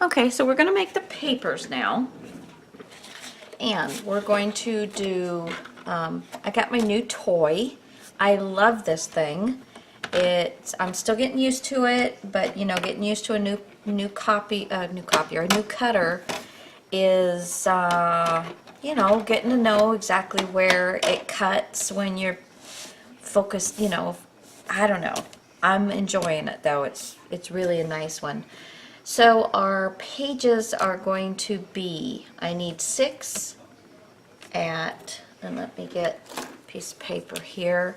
Okay, so we're going to make the papers now. And we're going to do, I got my new toy. I love this thing. I'm still getting used to it, but you know, getting used to a new cutter is, you know, getting to know exactly where it cuts when you're focused, you know, I don't know. I'm enjoying it though. It's really a nice one. So our pages are going to be, I need 6 at, and let me get a piece of paper here,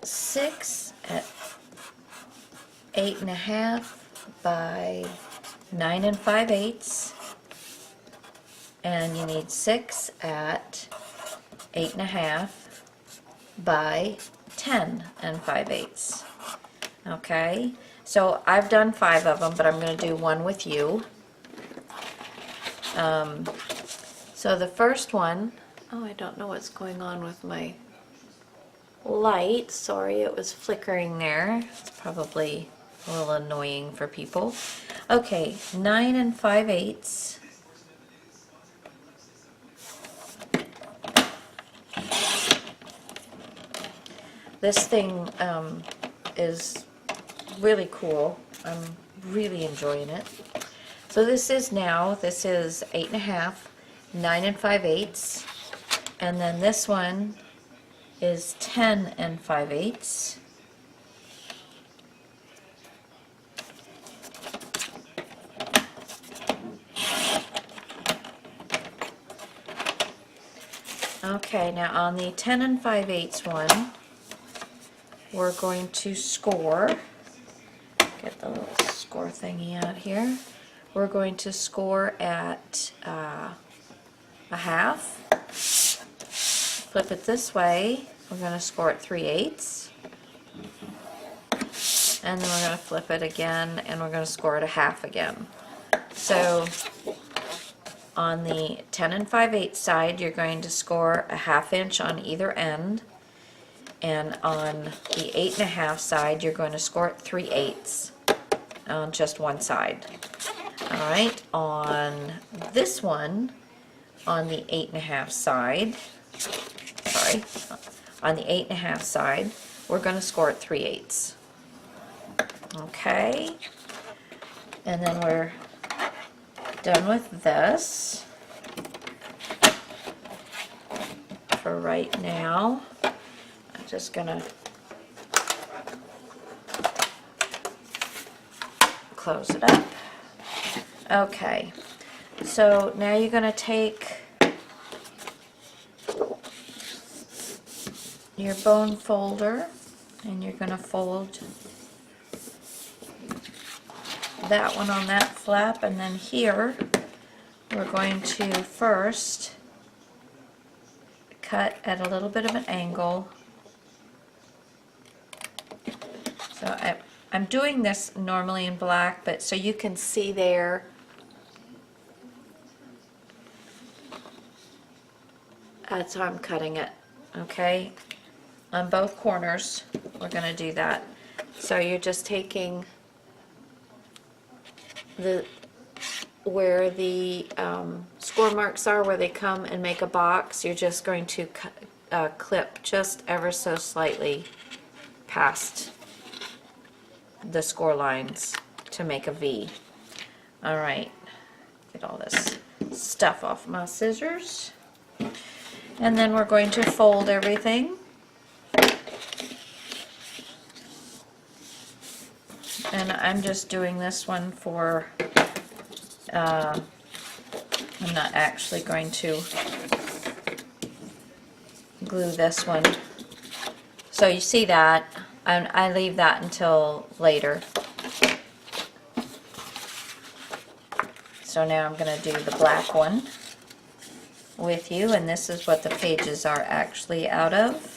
6 at 8.5 by 9 5/8, and you need 6 at 8.5 by 10 5/8. Okay, so I've done 5 of them, but I'm going to do one with you. So the first one, oh, I don't know what's going on with my light. Sorry, it was flickering there. It's probably a little annoying for people. Okay, 9 5/8. This thing is really cool. I'm really enjoying it. So this is 8.5, 9 5/8, and then this one is 10 5/8. Okay, now on the 10 5/8 one, we're going to score. Get the little score thingy out here. We're going to score at a half. Flip it this way. We're going to score at 3/8. And then we're going to flip it again, and we're going to score at a half again. So on the 10 5/8 side, you're going to score a 1/2 inch on either end. And on the 8.5 side, you're going to score at 3/8 on just one side. Alright, on this one, on the 8.5 side, on the 8.5 side, we're going to score at 3/8. Okay, and then we're done with this for right now. I'm just going to close it up. Okay, so now you're going to take your bone folder and you're going to fold that one on that flap, and then here we're going to first cut at a little bit of an angle. So I'm doing this normally in black, but so you can see there, that's how I'm cutting it. Okay, on both corners we're going to do that. So you're just taking where the score marks are, where they come and make a box, you're just going to clip just ever so slightly past the score lines to make a V. Alright, get all this stuff off my scissors. And then we're going to fold everything. And I'm just doing this one for, I'm not actually going to glue this one. So you see that, I leave that until later. So now I'm going to do the black one with you, and this is what the pages are actually out of.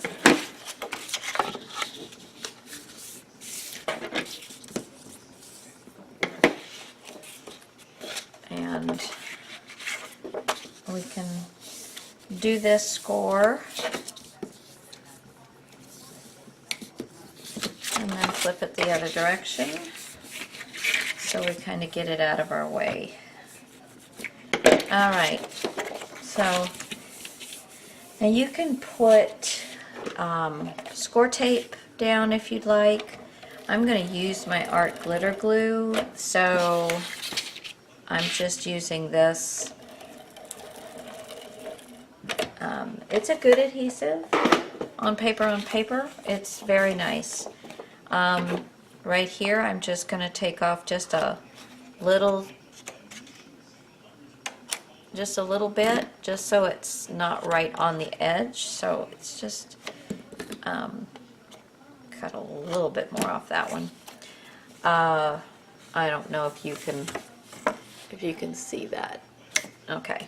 And we can do this score and then flip it the other direction. so we kind of get it out of our way. All right, so now you can put score tape down if you'd like. I'm going to use my art glitter glue, so I'm just using this. It's a good adhesive on paper. It's very nice. Right here I'm just going to take off just a little bit, just so it's not right on the edge. So it's just cut a little bit more off that one. I don't know if you can see that. Okay.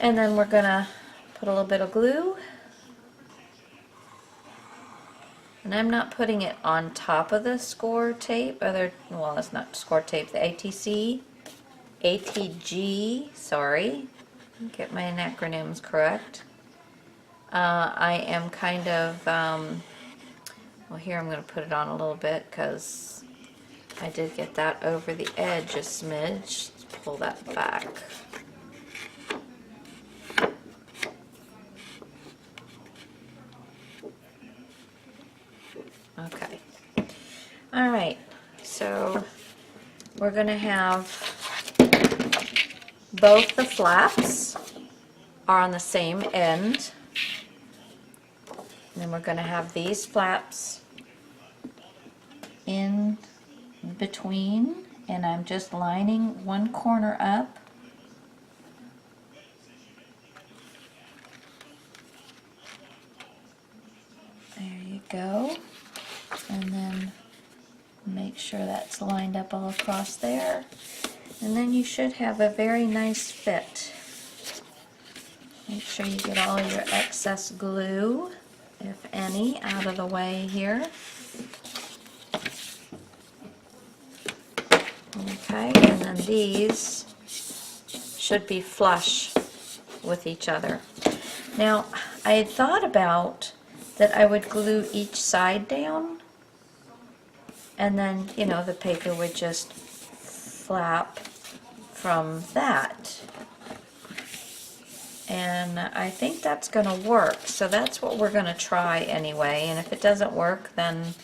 And then we're gonna put a little bit of glue. And I'm not putting it on top of the score tape. Well, it's not score tape, the ATG, sorry. Get my acronyms correct. I am kind of, well, here I'm going to put it on a little bit because I did get that over the edge a smidge. Let's pull that back. Okay. All right. So we're going to have both the flaps are on the same end. And then we're going to have these flaps in between, and I'm just lining one corner up. There you go. And then make sure that's lined up all across there. And then you should have a very nice fit. Make sure you get all your excess glue, if any, out of the way here. Okay, and then these should be flush with each other. Now, I had thought about that I would glue each side down, and then, you know, the paper would just flap from that. And I think that's going to work, so that's what we're going to try anyway. And if it doesn't work, then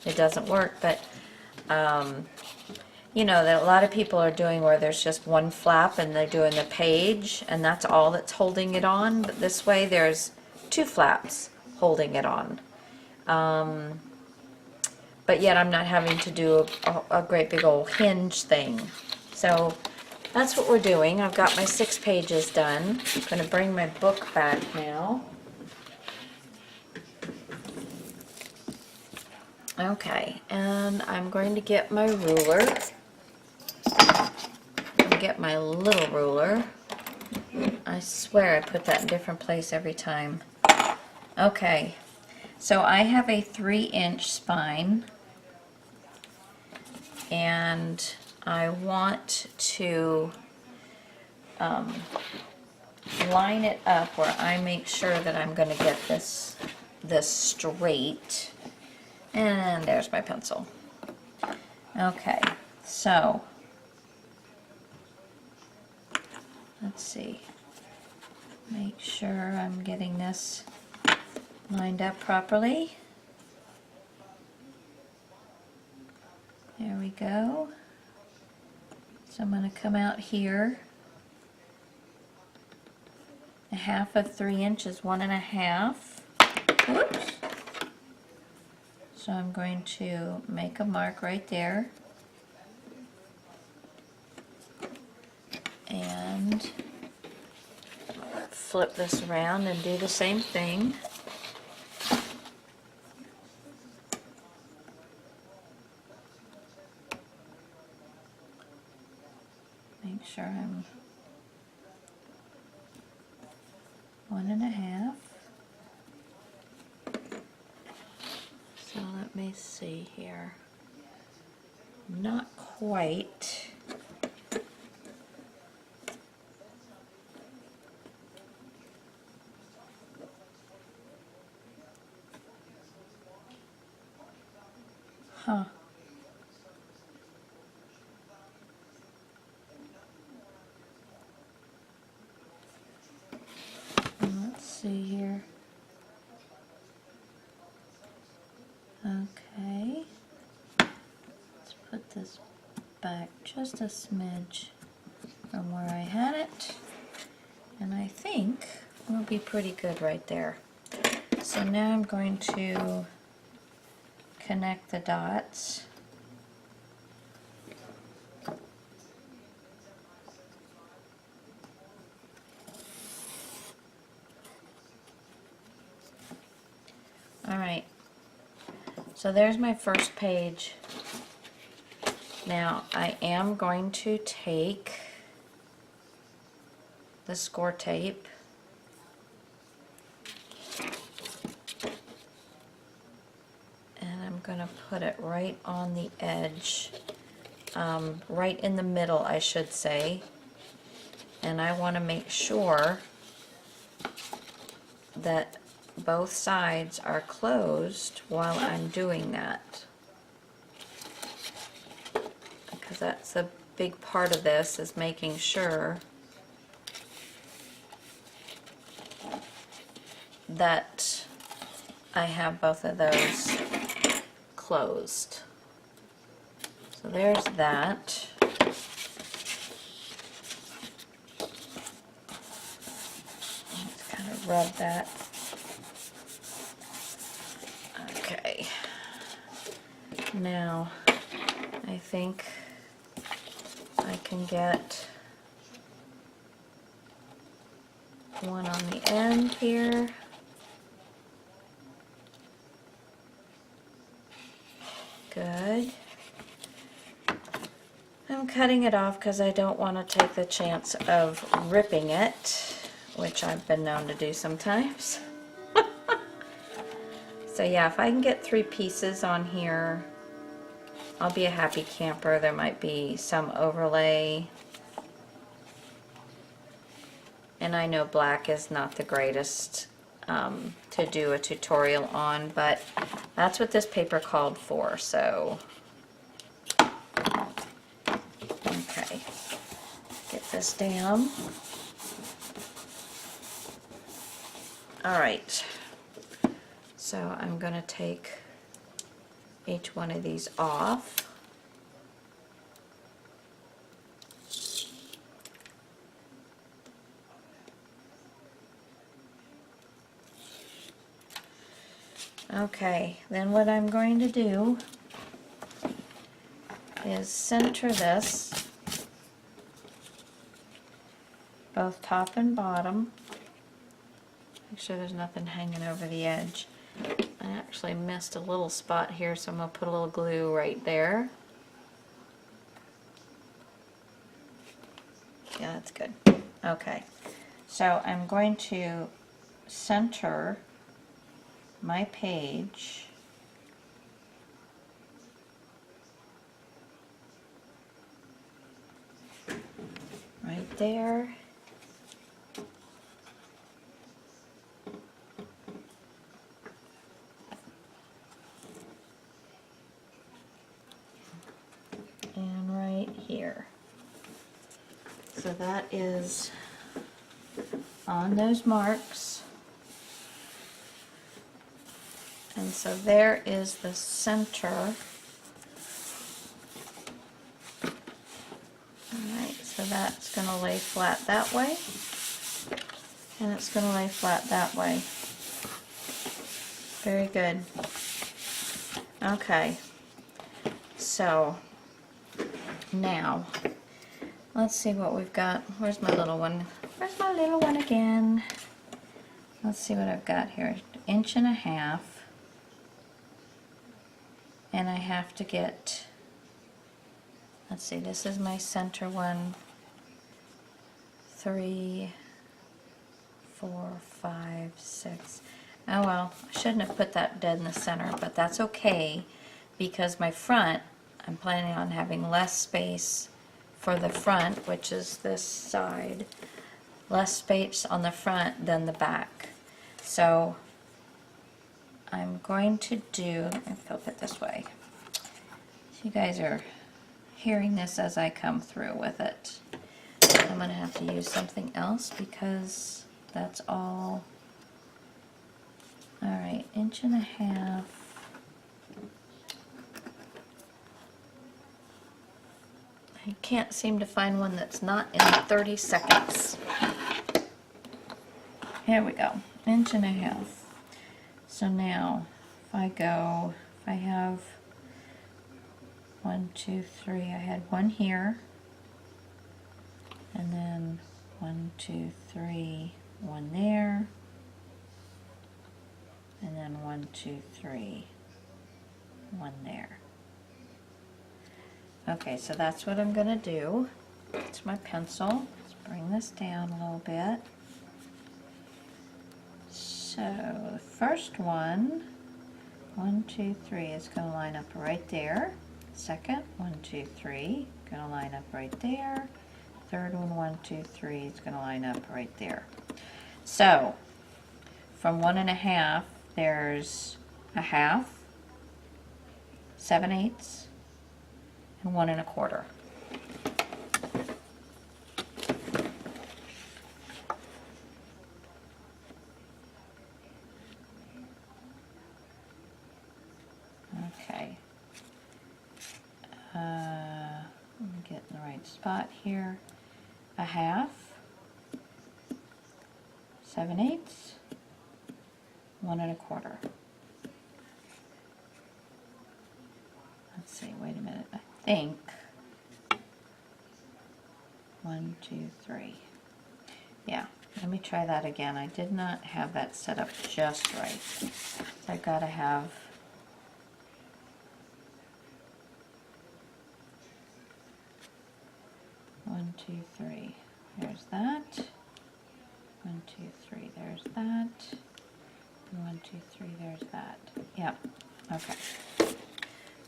it doesn't work. But you know that a lot of people are doing where there's just one flap and they're doing the page and that's all that's holding it on. But this way there's two flaps holding it on. But yet I'm not having to do a great big old hinge thing. So that's what we're doing. I've got my 6 pages done. I'm going to bring my book back now. Okay, and I'm going to get my ruler. Get my little ruler. I swear I put that in a different place every time. Okay, so I have a 3-inch spine, and I want to line it up where I make sure that I'm going to get this straight. And there's my pencil. Okay, so let's see. Make sure I'm getting this lined up properly. There we go. So I'm going to come out here. A half of 3 inches, 1.5. Whoops. So I'm going to make a mark right there. And flip this around and do the same thing. Make sure I'm 1.5. So let me see here. Not quite. Huh. Okay, let's put this back just a smidge from where I had it, and I think we'll be pretty good right there. So now I'm going to connect the dots. Alright, so there's my first page. Now I am going to take the score tape and I'm going to put it right on the edge, right in the middle I should say, and I want to make sure that both sides are closed while I'm doing that, because that's a big part of this, is making sure that I have both of those closed. So there's that. Let's kind of rub that. Okay. Now, I think I can get one on the end here. Good. I'm cutting it off because I don't want to take the chance of ripping it, which I've been known to do sometimes. So yeah, if I can get 3 pieces on here, I'll be a happy camper. There might be some overlay. And I know black is not the greatest to do a tutorial on, but that's what this paper called for, so. Okay, get this down. Alright, so I'm going to take each one of these off. Okay, then what I'm going to do is center this, both top and bottom. Make sure there's nothing hanging over the edge. I actually missed a little spot here, so I'm going to put a little glue right there. Yeah, that's good. Okay, so I'm going to center my page right there. And right here. So that is on those marks. And so there is the center. Alright, so that's going to lay flat that way. And it's going to lay flat that way. Very good. Okay. So, now, let's see what we've got. Where's my little one? Where's my little one again? Let's see what I've got here. 1.5 inches. And I have to get, let's see, this is my center one. 3, 4, 5, 6. Oh well, I shouldn't have put that dead in the center, but that's okay because my front, I'm planning on having less space for the front, which is this side, less space on the front than the back. So I'm going to do, let me flip it this way. So you guys are hearing this as I come through with it. I'm going to have to use something else because that's all. Alright, 1.5 inches. can't seem to find one that's not in 30 seconds. Here we go, 1.5 inches. So now, if I have 1, 2, 3, I had one here, and then 1, 2, 3, one there, and then 1, 2, 3, one there. Okay, so that's what I'm gonna do. It's my pencil. Let's bring this down a little bit. So the first one, 1, 2, 3, is going to line up right there. Second, 1, 2, 3, going to line up right there. Third one, 1, 2, 3, is going to line up right there. So from 1.5, there's 1/2, 7/8, and 1 1/4. Okay. Let me get in the right spot here. 1/2, 7/8, 1 1/4. Let's see, wait a minute. I think 1, 2, 3. Yeah, let me try that again. I did not have that set up just right. So I gotta have one, 2, 3. There's that. 1, 2, 3. There's that. And 1, 2, 3. There's that. Yep. Okay.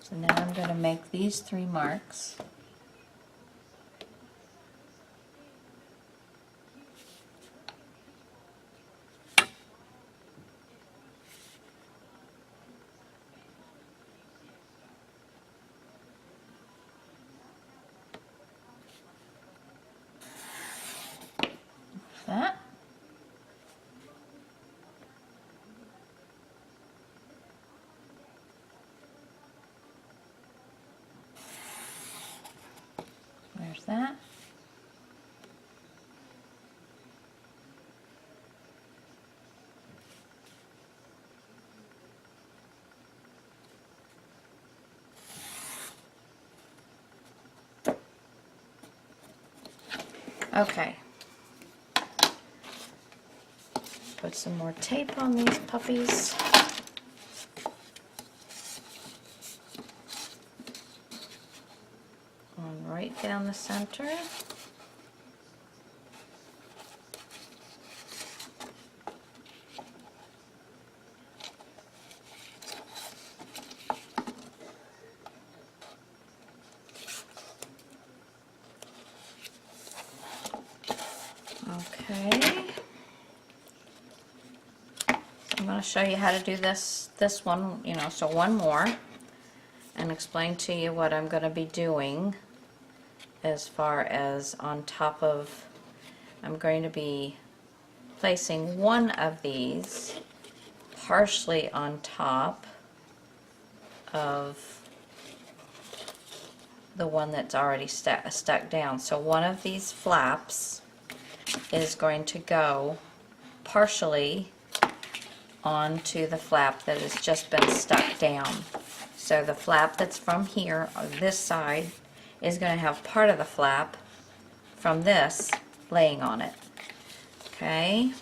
So now I'm going to make these 3 marks. That. There's that. Okay. Put some more tape on these puppies. Going right down the center. Okay. I'm going to show you how to do this one, so one more, and explain to you what I'm going to be doing as far as on top of, I'm going to be placing one of these partially on top of the one that's already stuck down. So one of these flaps is going to go partially onto the flap that has just been stuck down. So the flap that's from here, on this side, is going to have part of the flap from this laying on it. Okay?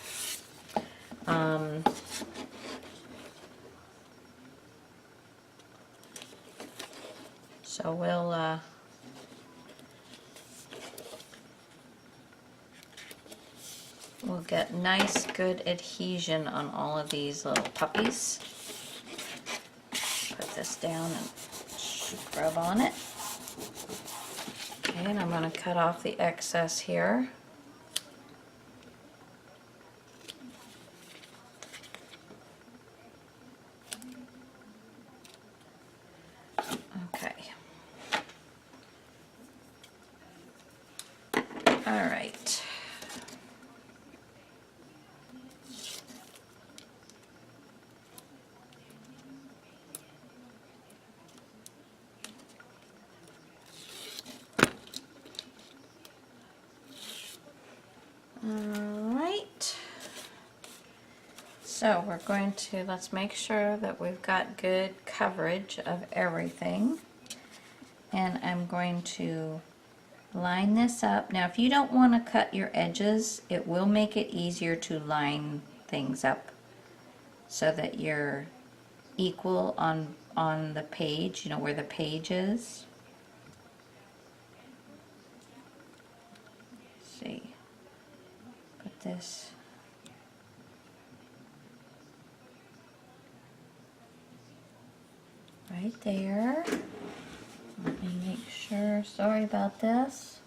So we'll get nice, good adhesion on all of these little puppies. Put this down and scrub on it. Okay, and I'm going to cut off the excess here. Okay. All right. So we're going to, let's make sure that we've got good coverage of everything. And I'm going to line this up. Now if you don't want to cut your edges, it will make it easier to line things up so that you're equal on the page, you know, where the page is. Let's see. Put this right there. Let me make sure. Sorry about this.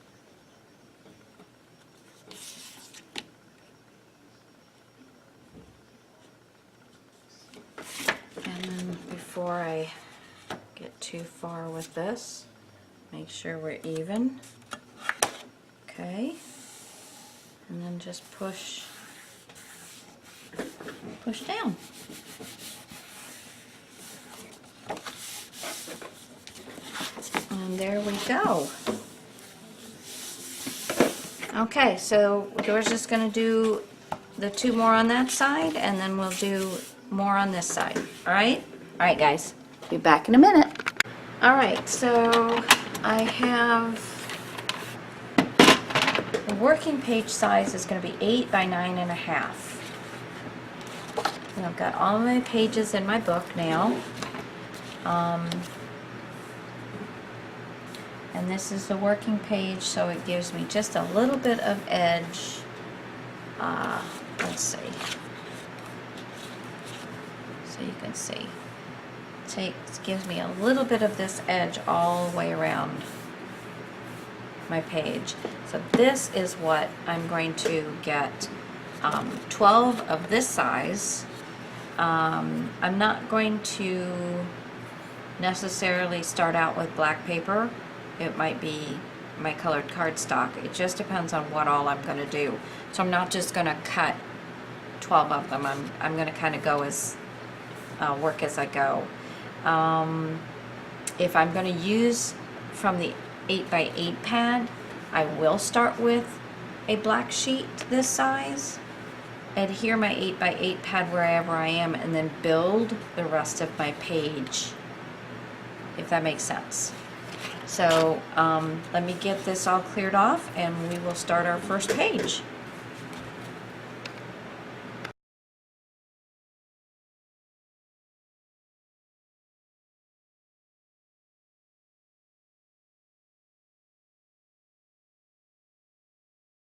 And then before I get too far with this, make sure we're even. Okay. And then just push down. And there we go. Okay, so we're just going to do the 2 more on that side, and then we'll do more on this side. All right? All right, guys. Be back in a minute. All right, so I have the working page size is going to be 8 by 9.5. And I've got all my pages in my book now. And this is the working page, so it gives me just a little bit of edge. Let's see. So you can see. Gives me a little bit of this edge all the way around my page. So this is what I'm going to get 12 of this size. I'm not going to necessarily start out with black paper. It might be my colored cardstock. It just depends on what all I'm going to do. So I'm not just going to cut 12 of them. I'm going to kind of go as work as I go. If I'm going to use from the 8 by 8 pad, I will start with a black sheet this size, adhere my 8 by 8 pad wherever I am, and then build the rest of my page, if that makes sense. So let me get this all cleared off and we will start our first page.